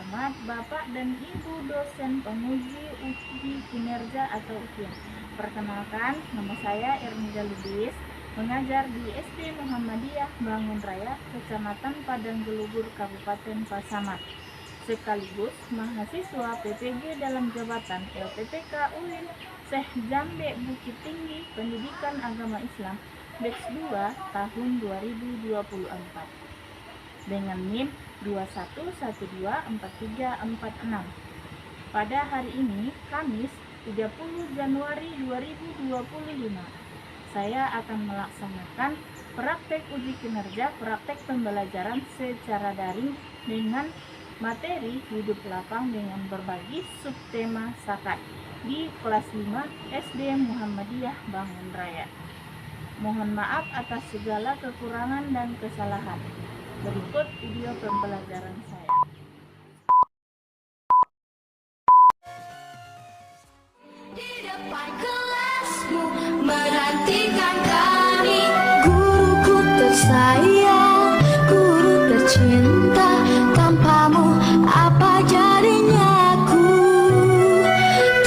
hormat Bapak dan Ibu dosen penguji uji kinerja atau ujian. Perkenalkan, nama saya Ernida Lubis, mengajar di SD Muhammadiyah Bangun Raya, Kecamatan Padang Gelubur, Kabupaten Pasaman. Sekaligus mahasiswa PPG dalam jabatan LPPK UIN Syekh Jambe Bukit Tinggi Pendidikan Agama Islam Batch 2 tahun 2024 dengan NIM 21124346. Pada hari ini, Kamis 30 Januari 2025, saya akan melaksanakan praktek uji kinerja praktek pembelajaran secara daring dengan materi hidup lapang dengan berbagi subtema sakat di kelas 5 SD Muhammadiyah Bangun Raya. Mohon maaf atas segala kekurangan dan kesalahan. Berikut video pembelajaran saya. Di depan kelasmu menantikan kami, guruku tersayang, guru tercinta. Tanpamu apa jadinya aku?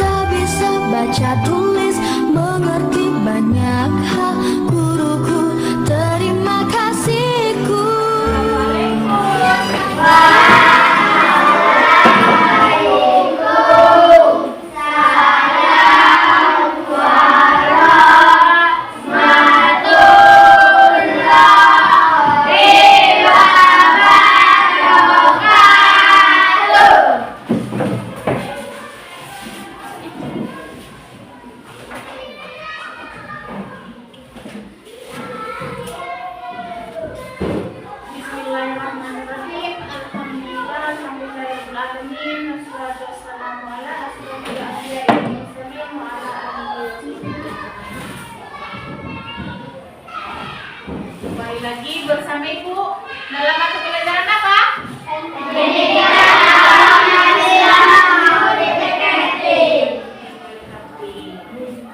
Tak bisa baca tulis, mengerti banyak hal. Guruku, terima kasihku. Bismillahirrahmanirrahim. Alhamdulillah, alhamdulillahirrahmanirrahim. Wassalatu wassalamu ala asyrofil anbiya'i wal mursalin wa ala alihi wa sahbihi. Kembali lagi bersama Ibu dalam mata pelajaran apa?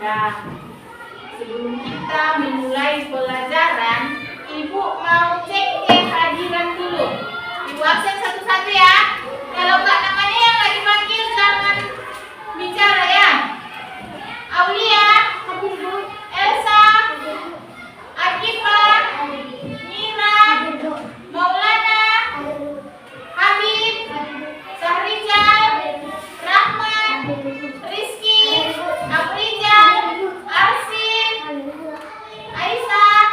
Nah, sebelum kita memulai pelajaran, Ibu mau cek kehadiran dulu. Ibu absen satu-satu ya. Kalau nggak namanya yang nggak dipanggil jangan bicara ya. Aulia, Elsa, Akifa, Nira, Maulana, Habib, Sahrijal, Rahman, Rizky, Afrijal, Arsin, Aisyah,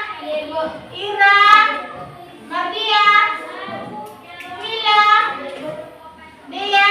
Ira, Mardia, Mila, Dea,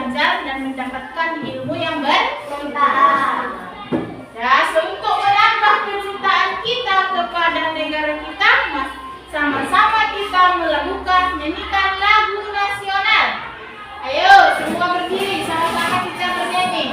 belajar dan mendapatkan ilmu yang bermanfaat. Ya, untuk menambah kecintaan kita kepada negara kita, sama-sama kita nyanyikan lagu nasional. Ayo, semua berdiri, sama-sama kita bernyanyi.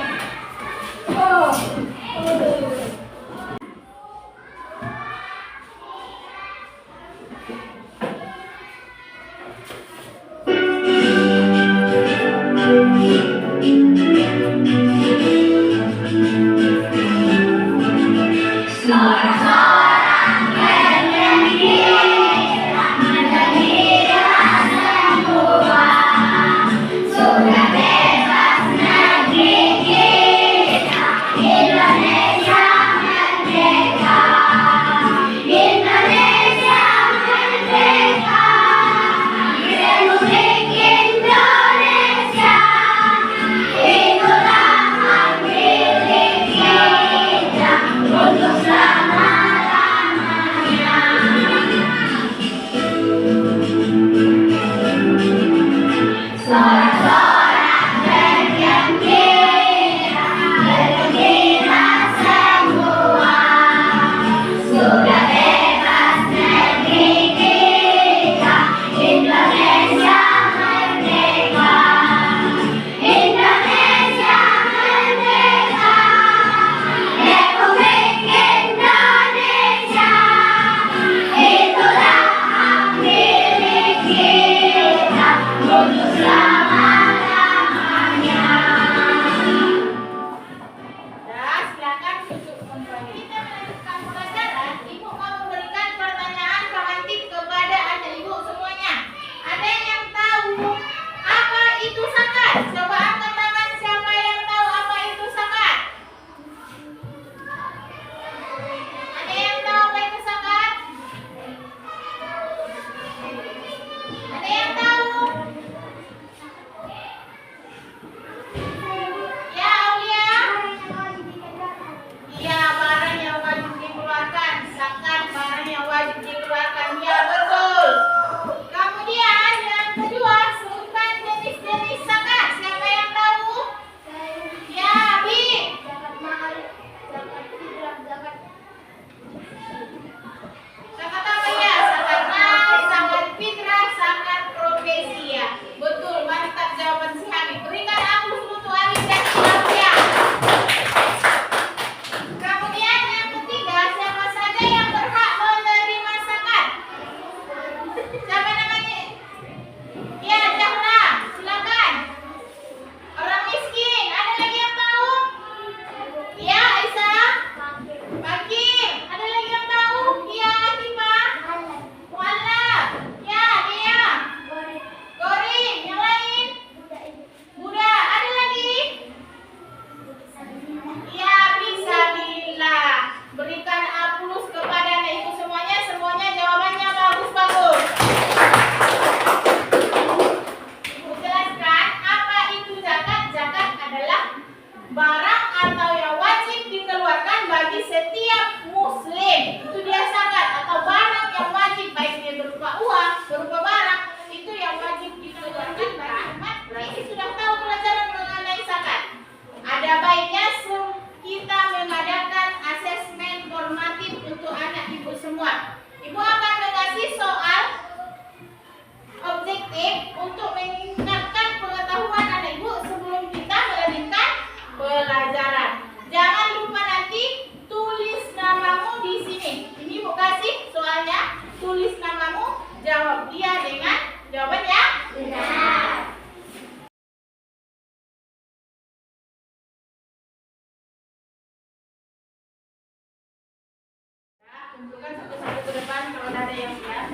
Kumpulkan satu-satu ke depan kalau ada yang siap.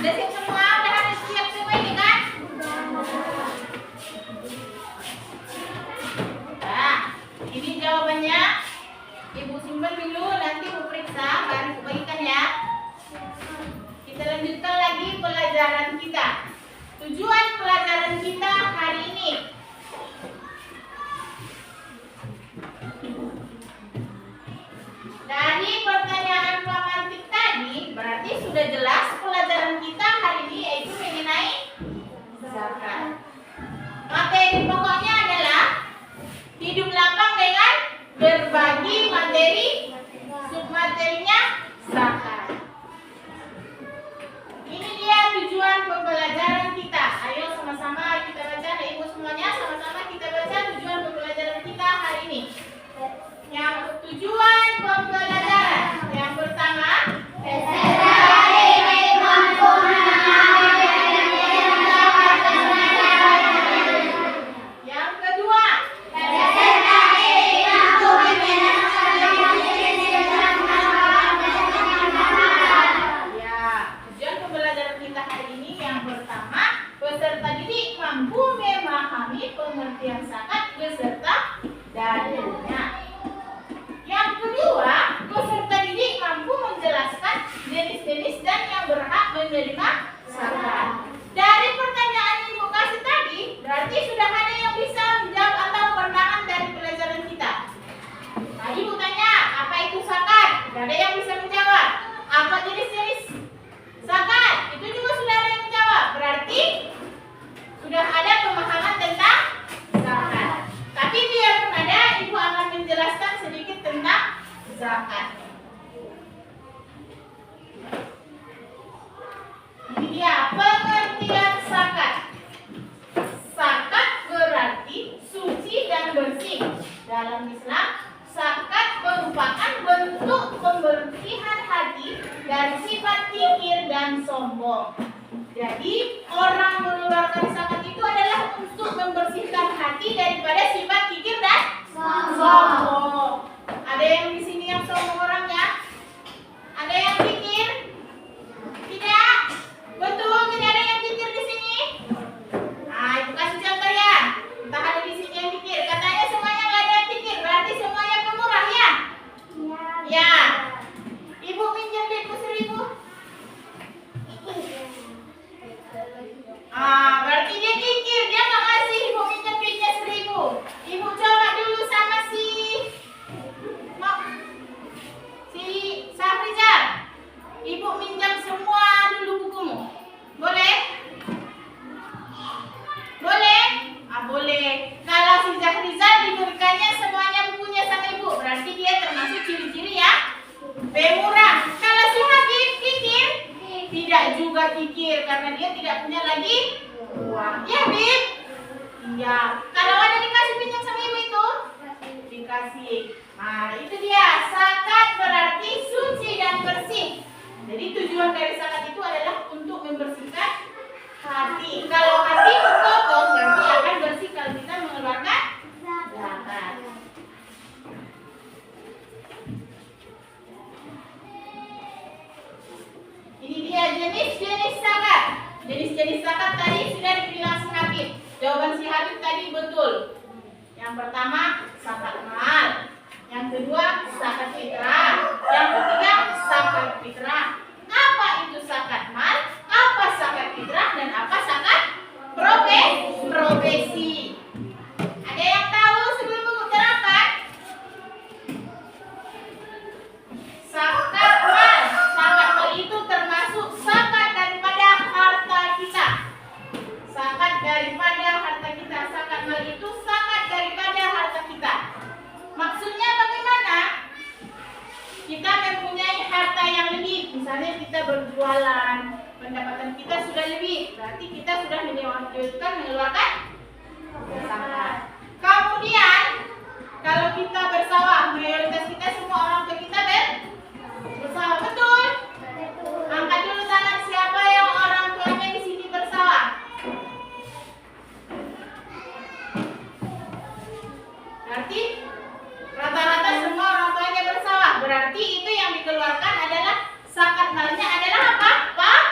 Udah siap semua? Udah harus siap semua ini kan? Nah, ini jawabannya. Ibu simpan dulu, nanti ibu periksa, baru ibu bagikan ya. Kita lanjutkan lagi pelajaran kita. Tujuan pelajaran kita hari ini. Dari pertanyaan pemantik tadi, berarti sudah jelas pelajaran kita hari ini yaitu mengenai zakat. Materi pokoknya adalah hidup lapang dengan berbagi materi, submaterinya zakat. Ini dia tujuan pembelajaran kita. Ayo sama-sama kita baca, ibu semuanya sama-sama kita baca tujuan pembelajaran kita hari ini. Yang tujuan pembelajaran yang pertama, yang kedua, ya, tujuan pembelajaran kita hari ini yang pertama, peserta didik mampu memahami pengertian zakat beserta dalilnya. Yang kedua, peserta didik mampu menjelaskan jenis-jenis dan yang berhak menerima zakat. Dari pertanyaan yang ibu kasih tadi, berarti sudah ada yang bisa menjawab atau pandangan dari pelajaran kita. Nah, ibu tanya, apa itu zakat? Tidak ada yang bisa menjawab. Apa jenis-jenis zakat? Itu juga sudah ada yang menjawab. Berarti sudah ada pemahaman tentang zakat. Tapi biarpun ada, ibu akan menjelaskan sedikit tentang zakat. Ini dia pengertian zakat. Zakat berarti suci dan bersih. Dalam Islam, zakat merupakan bentuk pembersihan hati dari sifat kikir dan sombong. Jadi, orang mengeluarkan zakat itu adalah untuk membersihkan hati daripada sifat kikir dan sombong. Ada yang di sini yang sombong orangnya? Ada yang kikir? Tidak? Betul, tidak ada yang kikir di sini? Nah, ibu kasih contoh ya. Entah ada di sini yang kikir. Katanya semuanya nggak ada yang kikir, berarti semuanya pemurah ya? Ya. Ibu minjem duitku 1.000. Berarti dia kikir, dia nggak ngasih ibu minjem duitnya 1.000. Ibu coba dulu sama si Safrizal. Ibu minjam semua dulu bukumu. Boleh? Boleh? Boleh. Kalau si Safrizal diberikannya semuanya bukunya sama ibu, berarti dia termasuk ciri-ciri ya pemurah. Kalau si Habib kikir, tidak juga kikir karena dia tidak punya lagi uang. Ya, Bib? Iya. Kalau ada dikasih pinjam sama ibu itu? Dikasih. Nah, itu dia. Zakat berarti suci dan bersih. Jadi tujuan dari zakat itu adalah untuk membersihkan hati. Kalau hati kotor, berarti akan bersih kalau kita mengeluarkan zakat. Ini dia jenis-jenis zakat. Jenis-jenis zakat tadi sudah dibilang si Habib. Jawaban si Habib tadi betul. Yang pertama, zakat mal. Yang kedua, zakat fitrah. Yang ketiga, zakat fitrah. Apa itu zakat mal? Apa zakat fitrah? Dan apa zakat profesi? Ada yang tahu sebelum mengutarakan? Zakat mal. Zakat mal itu termasuk zakat daripada harta kita. Zakat daripada harta kita. Zakat mal itu zakat daripada harta kita. Maksudnya bagaimana? Kita mempunyai harta yang lebih. Misalnya kita berjualan, pendapatan kita sudah lebih. Berarti kita sudah mengeluarkan zakat. Kemudian, kalau kita bersawah, mayoritas kita semua orang tua kita bersawah. Betul? Angkat dulu tangan siapa yang orang tuanya di sini bersawah. Berarti rata-rata semua orang tuanya bersawah. Berarti itu yang dikeluarkan adalah zakat malnya adalah apa? Pak?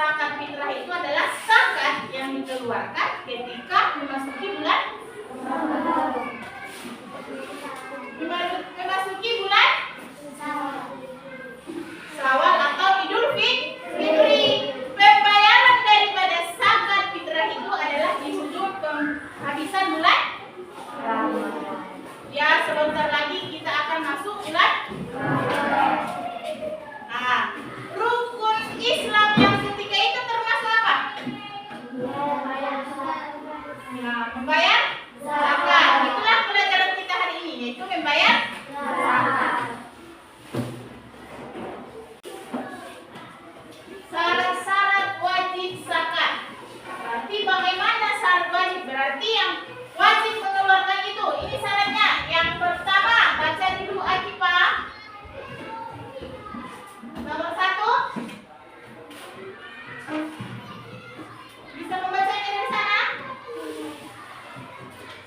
zakat fitrah itu adalah zakat yang dikeluarkan ketika memasuki bulan Syawal atau Idul Fitri. Pembayaran daripada zakat fitrah itu adalah di ujung penghabisan bulan Ramadan. Ya, sebentar lagi kita akan masuk bulan Ramadan. Nah, rukun Islam yang ketika itu termasuk apa? Nah, membayar zakat. Itulah pelajaran kita hari ini, yaitu membayar zakat. Syarat-syarat wajib zakat. Berarti bagaimana syarat wajib? Berarti yang wajib mengeluarkan itu. Ini syaratnya. Yang pertama, baca dulu Akifah. Nomor 1. Bisa membacanya dari sana?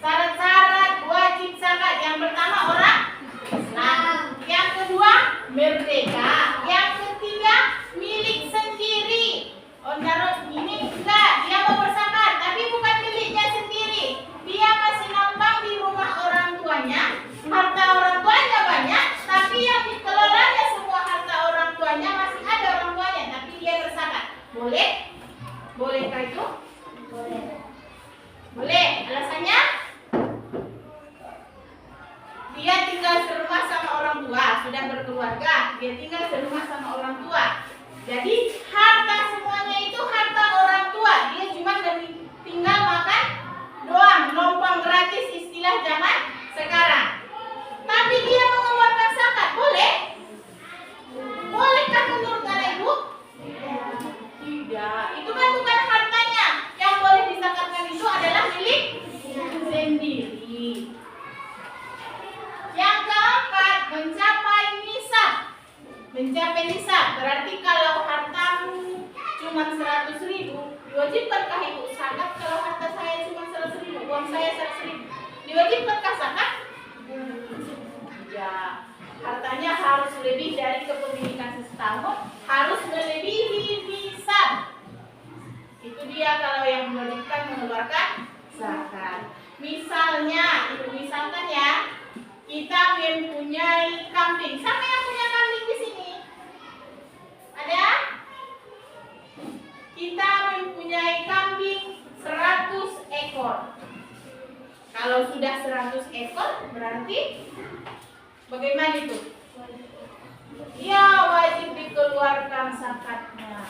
Syarat-syarat wajib zakat. Yang pertama, orang Islam. Yang kedua, merdeka. Yang ketiga, milik sendiri. Oh, taruh ini enggak, dia mau berzakat, tapi bukan miliknya sendiri. Dia masih numpang di rumah orang tuanya. Harta orang tuanya banyak, tapi yang dikelolanya semua harta orang tuanya, masih ada orang tuanya, tapi dia berzakat. Boleh? Bolehkah itu? Boleh. Boleh. Alasannya? Dia tinggal serumah sama orang tua, sudah berkeluarga. Dia tinggal serumah sama orang tua. Jadi harta semuanya itu harta orang tua. Dia cuma tinggal makan doang, numpang gratis istilah zaman sekarang. Tapi dia mengeluarkan zakat, boleh? Bolehkah menurut anak ibu? Tidak. Itu kan bukan hartanya. Yang boleh dizakatkan itu adalah milik sendiri. Yang keempat, mencapai nisab. Mencapai nisab berarti kalau hartamu cuma 100.000, diwajibkankah ibu zakat? Kalau harta saya cuma 100.000, uang saya 100.000, diwajibkankah zakat? Ya, hartanya harus lebih dari kepemilikan setahun, harus melebihi nisab. Itu dia kalau yang diwajibkan mengeluarkan zakat. Misalnya, ibu misalkan ya, kita mempunyai kambing. Siapa yang punya kambing di sini? Ada? Kita mempunyai kambing 100 ekor. Kalau sudah 100 ekor, berarti bagaimana itu? Ya, wajib dikeluarkan zakatnya.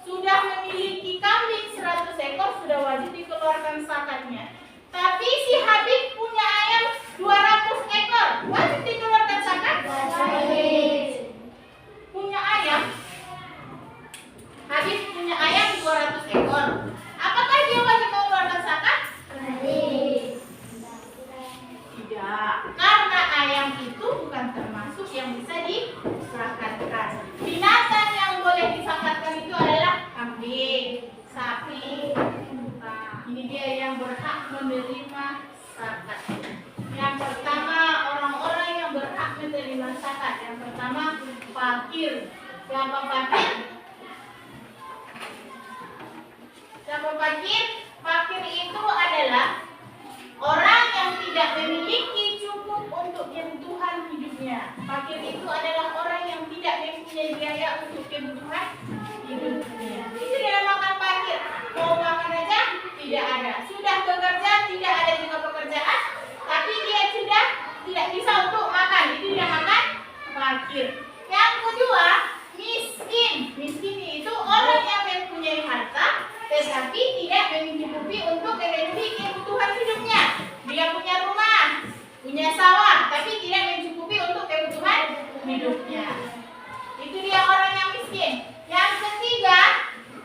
Sudah memiliki kambing 100 ekor, sudah wajib dikeluarkan zakatnya. Tapi si Habib punya ayam 200 ekor, wajib dikeluarkan zakat? Wajib. Punya ayam, Habib punya ayam 200 ekor. Apakah dia wajib mengeluarkan zakat? Wajib. Tidak, karena ayam itu bukan termasuk yang bisa dizakatkan. Binatang yang boleh dizakatkan itu adalah kambing, sapi. Nah, ini dia yang berhak menerima zakat. Yang pertama, orang-orang yang berhak menerima zakat. Yang pertama, fakir. Siapa fakir? Siapa fakir? Fakir itu adalah orang yang tidak memiliki cukup untuk kebutuhan hidupnya. Fakir itu adalah orang yang tidak mempunyai biaya untuk kebutuhan hidupnya. Itu dinamakan fakir. Mau makan aja tidak ada. Sudah bekerja tidak ada juga pekerjaan, tapi dia sudah tidak bisa untuk makan. Itu dinamakan fakir. Yang kedua, miskin. Miskin itu orang yang mempunyai harta tetapi tidak mencukupi untuk memenuhi kebutuhan hidupnya. Dia punya rumah, punya sawah, tapi tidak mencukupi untuk kebutuhan hidupnya. Itu dia orang yang miskin. Yang ketiga,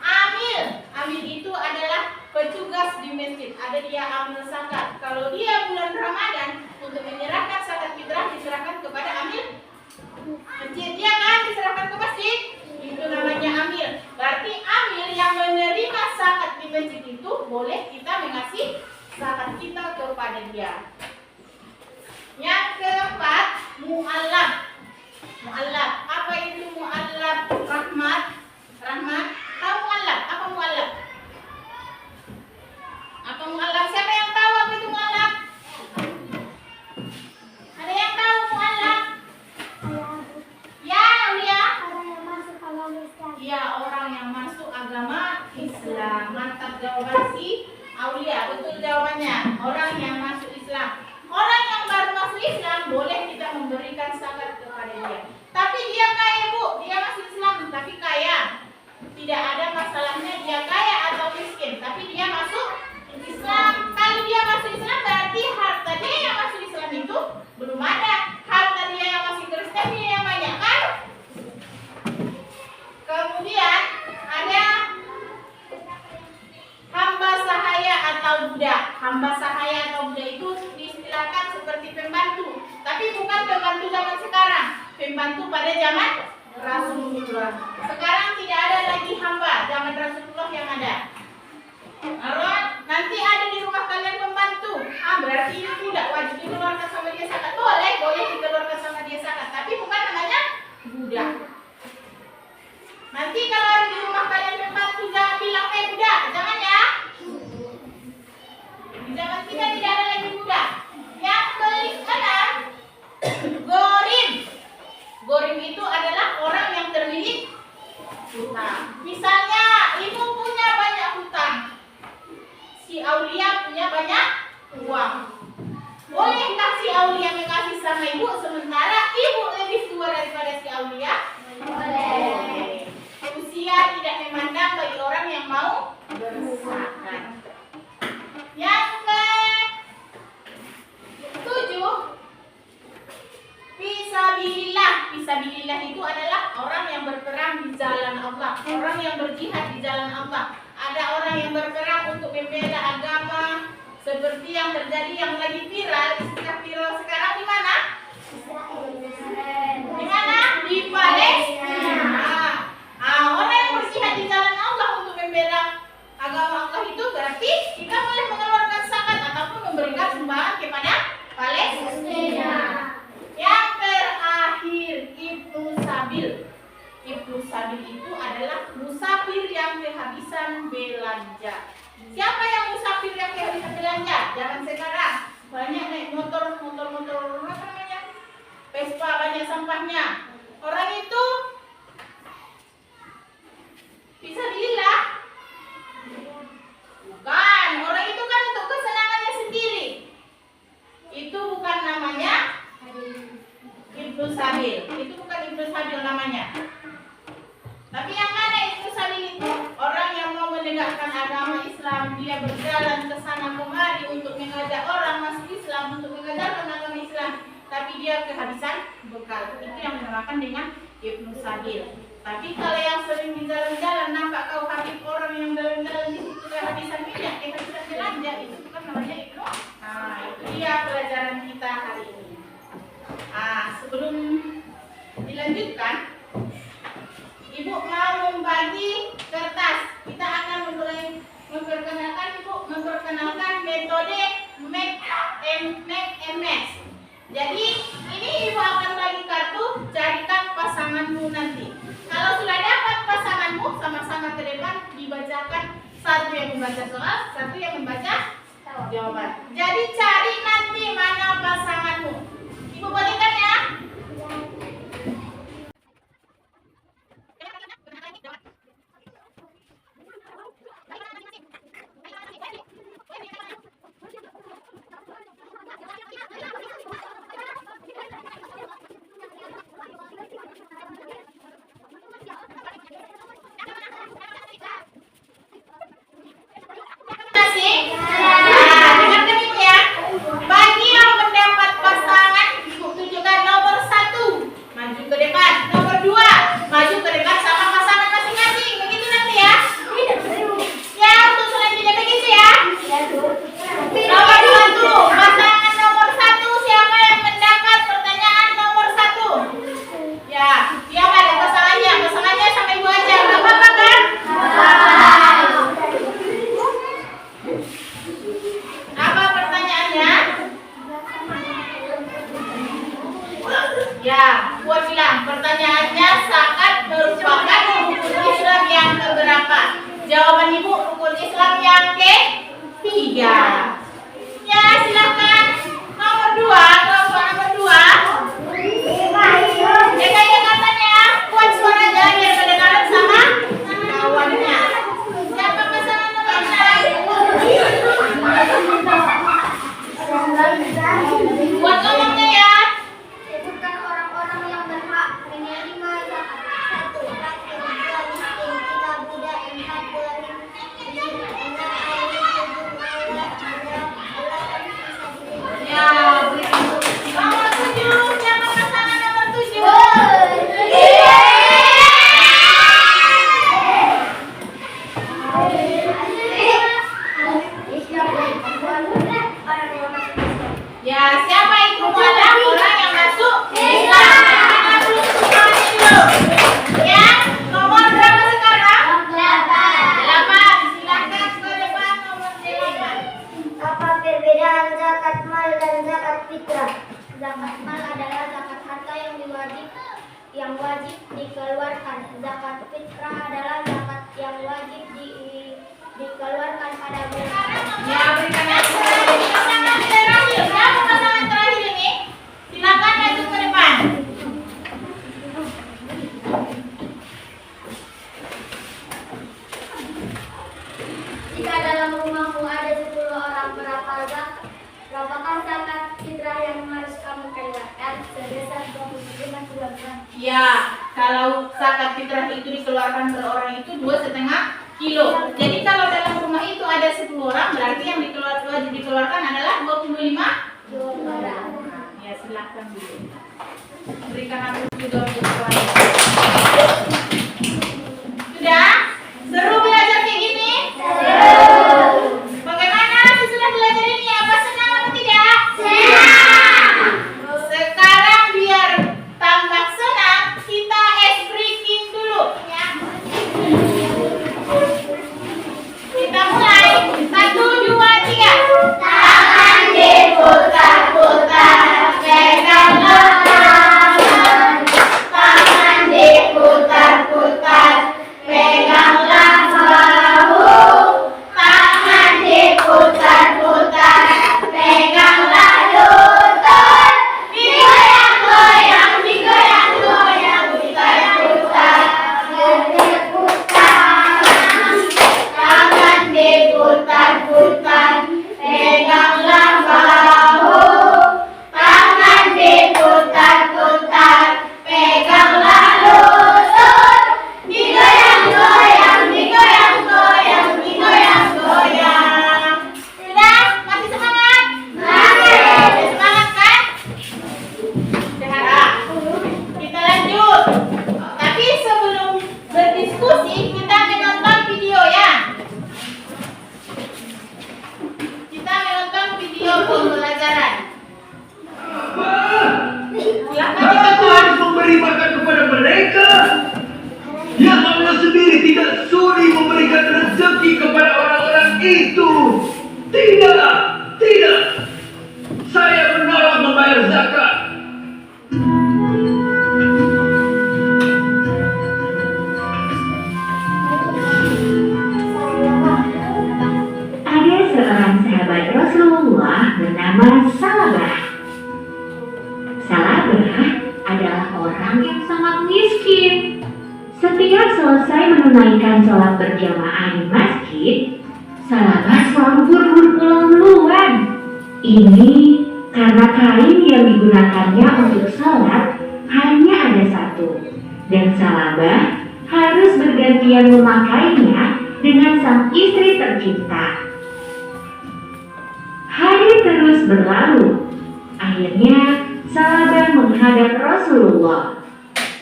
amil. Amil itu adalah petugas di masjid. Ada dia amil zakat. Kalau dia bulan Ramadan untuk menyerahkan zakat fitrah diserahkan kepada amil masjid. Dia kan diserahkan ke masjid. Itu namanya amil. Berarti amil yang menerima zakat di masjid itu boleh kita mengasih zakat kita kepada dia. Yang keempat, mu'allaf. Mu'allaf. Apa itu mu'allaf? Rahmat. Rahmat. Tahu mu'allaf? jawaban si Aulia. Betul jawabannya. Orang yang masuk Islam. Orang yang baru masuk Islam boleh kita memberikan zakat kepada dia. Tapi dia kaya, Bu. Dia masuk Islam tapi kaya. Tidak ada masalahnya dia kaya atau miskin, tapi dia masuk Islam. Kalau dia masuk Islam berarti harta dia yang masuk Islam itu belum ada. Harta dia yang masih Kristen dia yang banyak kan? Kemudian ada hamba sahaya atau budak. Hamba sahaya atau budak itu diistilahkan seperti pembantu, tapi bukan pembantu zaman sekarang. Pembantu pada zaman Rasulullah. Sekarang tidak ada lagi hamba, zaman Rasulullah yang ada. Kalau nanti ada di rumah kalian pembantu, berarti ini tidak wajib dikeluarkan sama dia zakat. Boleh dikeluarkan sama dia zakat, tapi bukan namanya budak. Nanti kalau ada di rumah kalian pembantu, jangan bilang budak, jangan ya. Di zaman kita tidak ada lagi budak. Yang mana? Gorim. Gorim itu adalah orang yang terlilit hutang. Misalnya ibu punya banyak hutang, si Aulia punya banyak uang. Bolehkah si Aulia mengasih sama ibu sementara ibu lebih tua daripada si Aulia? Boleh. Usia tidak memandang bagi orang yang mau berzakat. Yang ke-7, fisabilillah. Fisabilillah itu adalah orang yang berperang di jalan Allah, orang yang berjihad di jalan Allah. Ada orang yang berperang untuk membela agama, seperti yang terjadi yang lagi viral, istilah viral sekarang di mana? Di mana? Di Palestina. Orang yang berjihad di jalan Allah untuk membela agama Allah itu berarti kita boleh mengeluarkan zakat ataupun memberikan sumbangan kepada Palestina. Yang terakhir, Ibnu Sabil. Ibnu Sabil itu adalah musafir yang kehabisan belanja. Siapa yang musafir yang kehabisan belanja? Jangan sekarang banyak naik motor apa namanya? Vespa, banyak sampahnya. Orang itu fisabilillah. Bukan, orang itu kan untuk kesenangannya sendiri. Itu bukan namanya Ibnu Sabil. Itu bukan Ibnu Sabil namanya. Tapi yang mana Ibnu Sabil itu? Orang yang mau menegakkan agama Islam. Dia berjalan ke sana kemari untuk mengajak orang masuk Islam, untuk mengajarkan agama Islam. Tapi dia kehabisan bekal. Itu yang dinamakan dengan Ibnu Sabil. Tapi kalau yang sering di jalan-jalan nampak kau habis orang yang jalan-jalan di situ kehabisan minyak, kehabisan belanja, itu bukan namanya Ibnu. Itu dia pelajaran kita hari ini. Sebelum dilanjutkan, Ibu mau membagi kertas. Kita akan mulai memperkenalkan metode make and match. Jadi ini Ibu akan bagi kartu, carikan pasanganmu nanti. Kalau sudah dapat pasanganmu, sama-sama ke depan dibacakan, satu yang membaca soal, satu yang membaca jawaban. Jadi cari nanti mana pasanganmu. Ibu bolehkan ya? Ya, buat bilang pertanyaannya zakat merupakan rukun Islam yang keberapa? Jawaban Ibu rukun Islam yang ketiga. Ya, silakan nomor 2, kelompok nomor 2. Jaga katanya, kuat suaranya biar kedengaran sama kawannya. Siapa pasangan nomor 6? yang wajib dikeluarkan. Zakat fitrah adalah zakat yang wajib dikeluarkan pada bulan. Ya, berikan aku pasangan terakhir. Siapa pasangan terakhir ini? Silakan maju ke depan. Jika dalam rumahmu ada 10 orang berapakah zakat fitrah yang harus kamu keluarkan? Sebesar 25 kilogram. Ya, kalau zakat fitrah itu dikeluarkan per orang itu 2,5 kilo. Jadi kalau dalam rumah itu ada 10 orang, berarti yang wajib dikeluarkan adalah 25 orang. Ya, silakan dulu. Berikan aku juga untuk suara. Sudah? Seru belajar kayak gini? Bagaimana sesudah belajar ini? Apa senang atau tidak? Senang. Sekarang biar tambah senang, kita ice breaking dulu. Ya. Kita mulai. 1, 2, 3. Tangan diputar-putar, peganglah tangan. Tangan diputar-putar, peganglah bahu. Tangan diputar-putar, peganglah lutut. Digoyang-goyang, digoyang-goyang, diputar-putar, tangan diputar-putar, peganglah bahu. Tangan diputar-putar, peganglah lutut. Digoyang-goyang, digoyang-goyang, digoyang-goyang. Sudah? Masih semangat? Masih semangat kan? Sehat. Kita lanjut. Tapi sebelum berdiskusi, kita menonton video ya. Kita menonton video pembelajaran. Silakan Aku ditonton. harus memberi makan kepada mereka. Yang Allah sendiri tidak sudi memberikan rezeki kepada orang-orang itu. Tidak, tidak. Saya menolak membayar zakat. Ada seorang sahabat Rasulullah bernama Salabah. Salabah adalah orang yang sangat miskin. Setiap selesai menunaikan sholat berjamaah di masjid, Salabah selalu buru-buru pulang duluan. Ini karena kain yang digunakannya untuk sholat hanya ada satu, dan Salabah harus bergantian memakainya dengan sang istri tercinta. Hari terus berlalu. Akhirnya Salabah menghadap Rasulullah.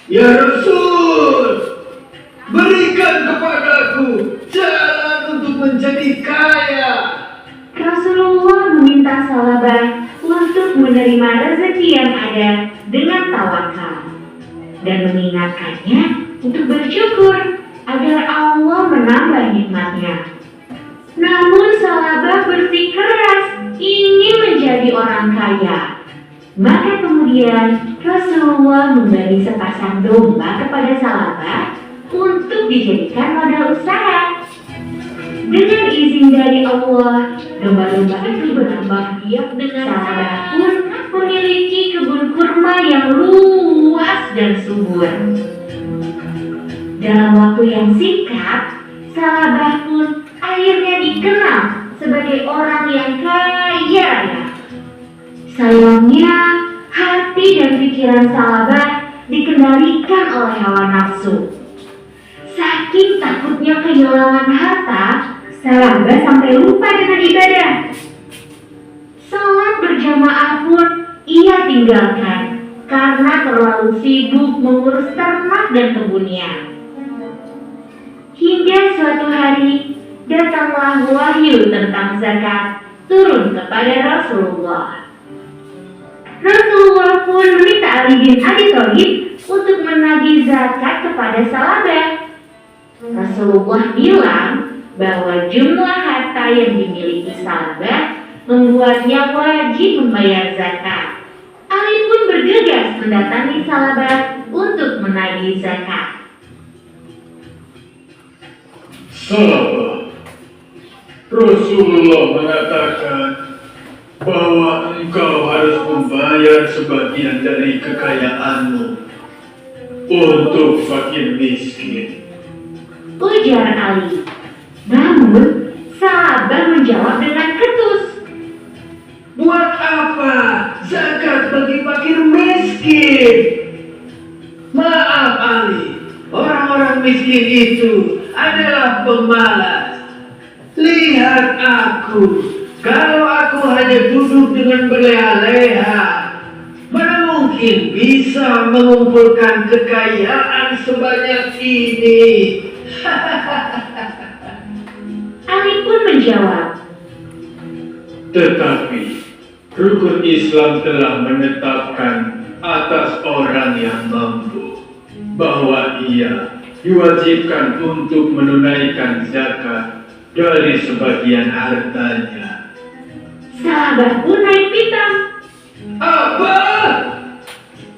Ya Rasul, berikan kepadaku jalan untuk menjadi kaya. Rasulullah meminta Salabah untuk menerima rezeki yang ada dengan tawakal dan mengingatkannya untuk bersyukur agar Allah menambah nikmatnya. Namun Salabah bersikeras ingin menjadi orang kaya. Maka kemudian Rasulullah memberi sepasang domba kepada Salabah untuk dijadikan modal usaha. Dengan izin dari Allah, domba-domba itu berkembang biak dengan Salabah pun memiliki kebun kurma yang luas dan subur. Dalam waktu yang singkat, Salabah pun akhirnya dikenal sebagai orang yang kaya raya. Sayangnya, hati dan pikiran Salabah dikendalikan oleh hawa nafsu. Saking takutnya kehilangan harta, Salabah sampai lupa dengan ibadah. Salat berjamaah pun ia tinggalkan karena terlalu sibuk mengurus ternak dan kebunnya. Hingga suatu hari datanglah wahyu tentang zakat turun kepada Rasulullah. Rasulullah pun meminta Ali bin Abi Thalib untuk menagih zakat kepada Salabah. Rasulullah bilang bahwa jumlah harta yang dimiliki Salabah membuatnya wajib membayar zakat. Ali pun bergegas mendatangi Salabah untuk memberi zakat. Salah. Rasulullah mengatakan bahwa engkau harus membayar sebagian dari kekayaanmu untuk fakir miskin. Ujar Ali. Namun, sahabat menjawab dengan ketus. Buat apa zakat bagi fakir miskin? Maaf Ali, orang-orang miskin itu adalah pemalas. Lihat aku, kalau aku hanya duduk dengan berleha-leha, mana mungkin bisa mengumpulkan kekayaan sebanyak ini? Ali pun menjawab. Tetapi rukun Islam telah menetapkan atas orang yang mampu bahwa ia diwajibkan untuk menunaikan zakat dari sebagian hartanya. Sahabat pun naik pitam. Apa?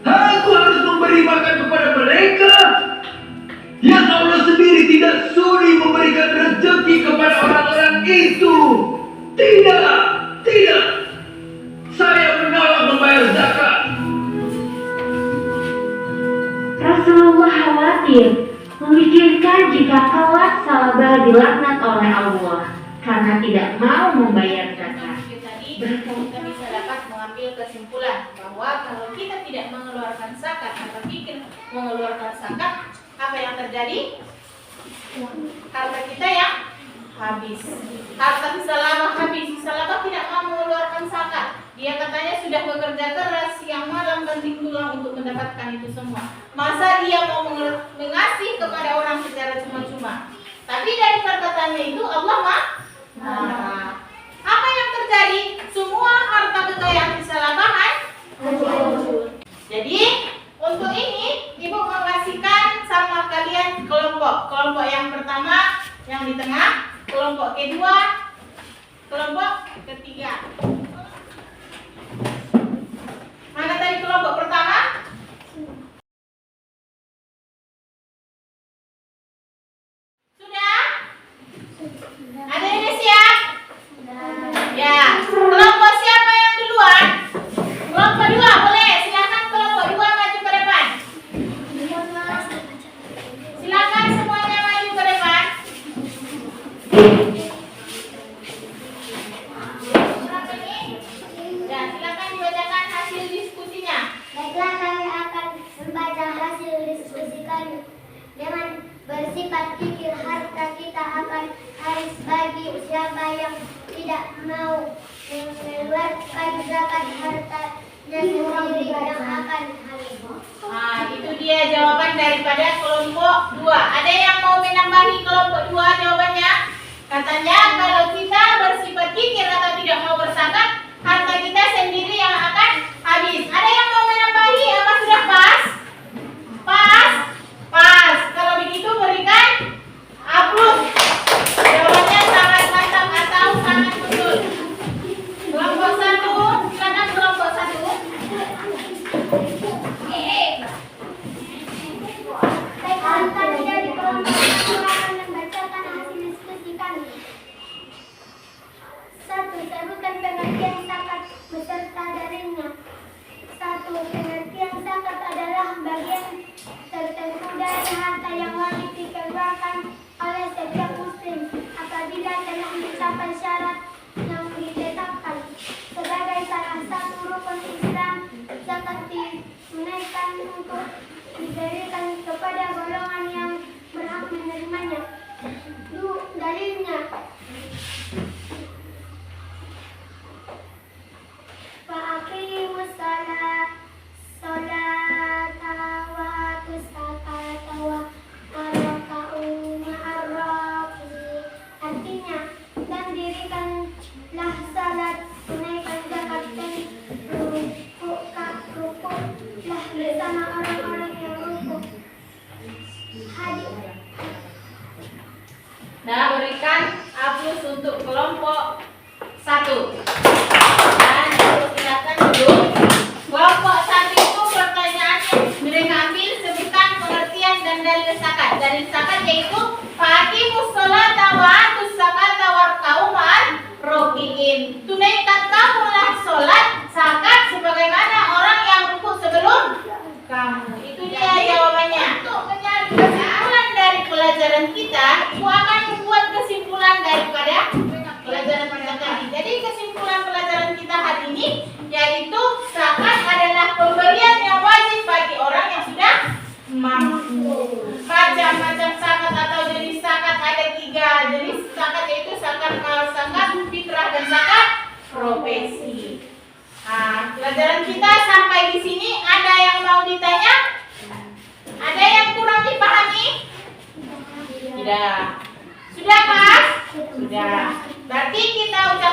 Aku harus memberi makan kepada mereka? Yang Allah sendiri tidak sudi memberikan rezeki kepada orang-orang itu. Tidak, tidak. Saya menolak membayar zakat. Rasulullah khawatir memikirkan jika kelak sahabat dilaknat oleh Allah karena tidak mau membayar zakat. Tadi kita bisa dapat mengambil kesimpulan bahwa kalau kita tidak mengeluarkan zakat atau pikir mengeluarkan zakat, apa yang terjadi? Harta kita yang habis. Harta Salabah habis. Salabah tidak mau mengeluarkan zakat. Dia katanya sudah bekerja keras siang malam banting tulang untuk mendapatkan itu semua. Masa dia mau mengasih kepada orang secara cuma-cuma? Tapi dari perkataannya itu Allah marah. Apa yang terjadi? Semua harta kekayaan Salabah hancur. Jadi untuk ini Ibu mengasihkan sama kalian kelompok. Kelompok yang pertama yang di tengah, kelompok kedua, kelompok ketiga. Mana tadi kelompok pertama? Sudah? Ada yang siap? Ya. Kelompok siapa yang duluan? Kelompok dua boleh. Silakan kelompok dua maju ke depan. Silakan semuanya maju ke depan. Ya, silakan dibacakan hasil diskusinya. Baiklah, kami akan membaca hasil diskusi kami. Dengan bersifat pikir, harta kita akan habis bagi siapa yang tidak mau mengeluarkan zakat hartanya sendiri yang akan habis. Nah, itu dia jawaban daripada kelompok dua. Ada yang mau menambahi kelompok dua jawabannya? Katanya kalau kita bersifat kikir atau tidak mau berzakat, harta kita sendiri yang akan habis. Ada yang mau menambahi? Apa sudah pas? Pas? Pas. Kalau begitu berikan aplaus. Jawabannya sangat mantap atau sangat betul. Kelompok satu, silakan kelompok satu. Baiklah, kami dari kelompok satu akan membacakan hasil diskusi kami. 1. Sebutkan pengertian zakat beserta darinya. 1. Pengertian zakat adalah bagian tertentu dari harta yang wajib dikeluarkan oleh setiap muslim apabila telah mencapai syarat yang ditetapkan. Sebagai salah satu rukun Islam, zakat ditunaikan untuk diberikan kepada golongan yang berhak menerimanya. Dalilnya, fa'aqimus sholata wa atuz zakata wa warka'u ma'ar raki'in. Artinya, dan dirikanlah salat, tunaikan zakat dan rukuklah bersama orang-orang yang rukuk. Hadis. Nah, berikan aplaus untuk kelompok satu. Dan silakan dulu. Kelompok satu itu pertanyaannya mereka ambil sebutkan pengertian dalil zakat? Dalil zakat yaitu faqimus sholata wa atuz zakata warka'u ma'ar rokiin. Tunaikan kamulah sholat, zakat sebagaimana orang yang rukuk sebelum kamu. Itu dia jawabannya. Untuk mencari kesimpulan dari pelajaran kita, Ibu akan membuat kesimpulan daripada pelajaran kita tadi. Jadi kesimpulan pelajaran kita hari ini yaitu zakat adalah pemberian yang wajib bagi orang yang sudah mampu. Macam-macam zakat atau jenis zakat ada 3 jenis zakat, yaitu zakat zakat fitrah dan zakat profesi. Nah, pelajaran kita sampai di sini. Ada yang mau ditanya? Ada yang kurang dipahami? Tidak. Sudah, Mas? Sudah. Berarti kita ucapkan